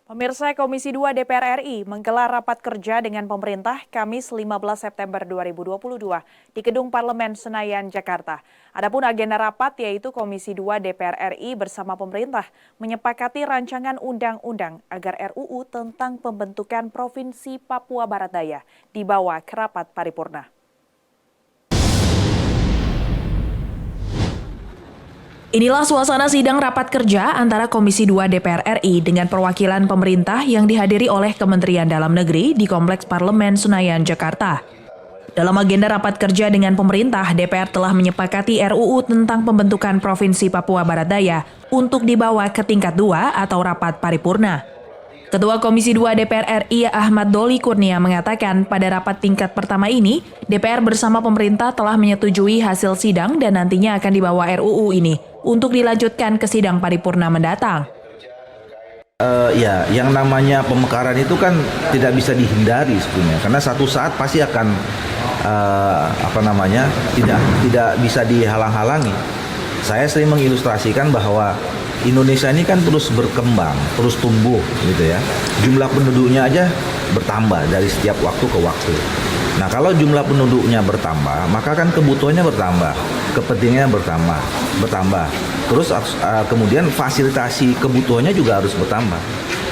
Pemirsa Komisi 2 DPR RI menggelar rapat kerja dengan pemerintah Kamis 15 September 2022 di Gedung Parlemen Senayan, Jakarta. Adapun agenda rapat yaitu Komisi 2 DPR RI bersama pemerintah menyepakati rancangan undang-undang agar RUU tentang pembentukan Provinsi Papua Barat Daya dibawa ke rapat paripurna. Inilah suasana sidang rapat kerja antara Komisi 2 DPR RI dengan perwakilan pemerintah yang dihadiri oleh Kementerian Dalam Negeri di Kompleks Parlemen Senayan, Jakarta. Dalam agenda rapat kerja dengan pemerintah, DPR telah menyepakati RUU tentang pembentukan Provinsi Papua Barat Daya untuk dibawa ke tingkat 2 atau rapat paripurna. Ketua Komisi 2 DPR RI Ahmad Doli Kurnia mengatakan pada rapat tingkat pertama ini, DPR bersama pemerintah telah menyetujui hasil sidang dan nantinya akan dibawa RUU ini untuk dilanjutkan ke sidang paripurna mendatang. Yang namanya pemekaran itu kan tidak bisa dihindari sebenarnya, karena satu saat pasti akan tidak bisa dihalang-halangi. Saya sering mengilustrasikan bahwa Indonesia ini kan terus berkembang, terus tumbuh gitu ya. Jumlah penduduknya aja bertambah dari setiap waktu ke waktu. Nah, kalau jumlah penduduknya bertambah, maka kan kebutuhannya bertambah, kepentingannya bertambah. Terus kemudian fasilitasi kebutuhannya juga harus bertambah.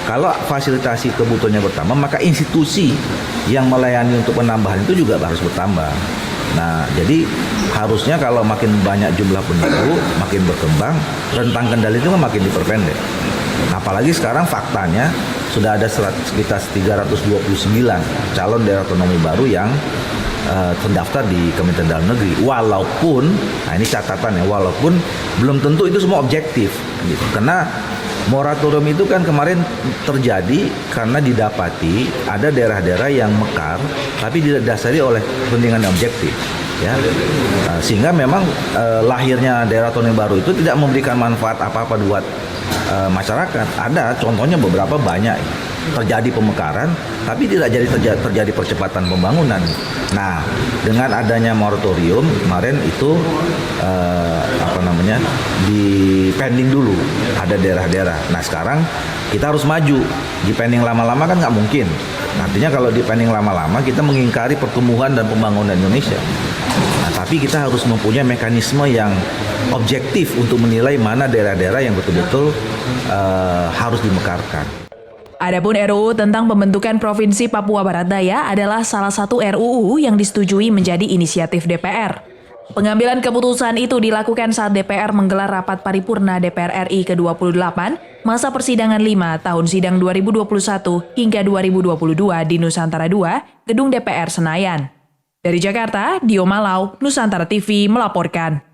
Kalau fasilitasi kebutuhannya bertambah, maka institusi yang melayani untuk penambahan itu juga harus bertambah. Nah, jadi harusnya kalau makin banyak jumlah penduduk, makin berkembang, rentang kendali itu makin diperpendek. Apalagi sekarang faktanya sudah ada sekitar 329 calon daerah otonomi baru yang terdaftar di Kementerian Dalam Negeri. Walaupun, nah ini catatannya, walaupun belum tentu itu semua objektif. Gitu. Karena moratorium itu kan kemarin terjadi karena didapati ada daerah-daerah yang mekar tapi didasari oleh kepentingan objektif. Ya, sehingga memang lahirnya daerah otonomi baru itu tidak memberikan manfaat apa-apa buat masyarakat. Ada contohnya beberapa banyak terjadi pemekaran tapi tidak terjadi percepatan pembangunan. Nah, dengan adanya moratorium kemarin itu di pending dulu ada daerah-daerah. Nah, sekarang kita harus maju. Di pending lama-lama kan nggak mungkin. Artinya kalau di pending lama-lama kita mengingkari pertumbuhan dan pembangunan Indonesia. Nah, tapi kita harus mempunyai mekanisme yang objektif untuk menilai mana daerah-daerah yang betul-betul harus dimekarkan. Adapun RUU tentang pembentukan Provinsi Papua Barat Daya adalah salah satu RUU yang disetujui menjadi inisiatif DPR. Pengambilan keputusan itu dilakukan saat DPR menggelar rapat paripurna DPR RI ke-28 masa persidangan 5 tahun sidang 2021 hingga 2022 di Nusantara II, Gedung DPR Senayan. Dari Jakarta, Dio Malau, Nusantara TV melaporkan.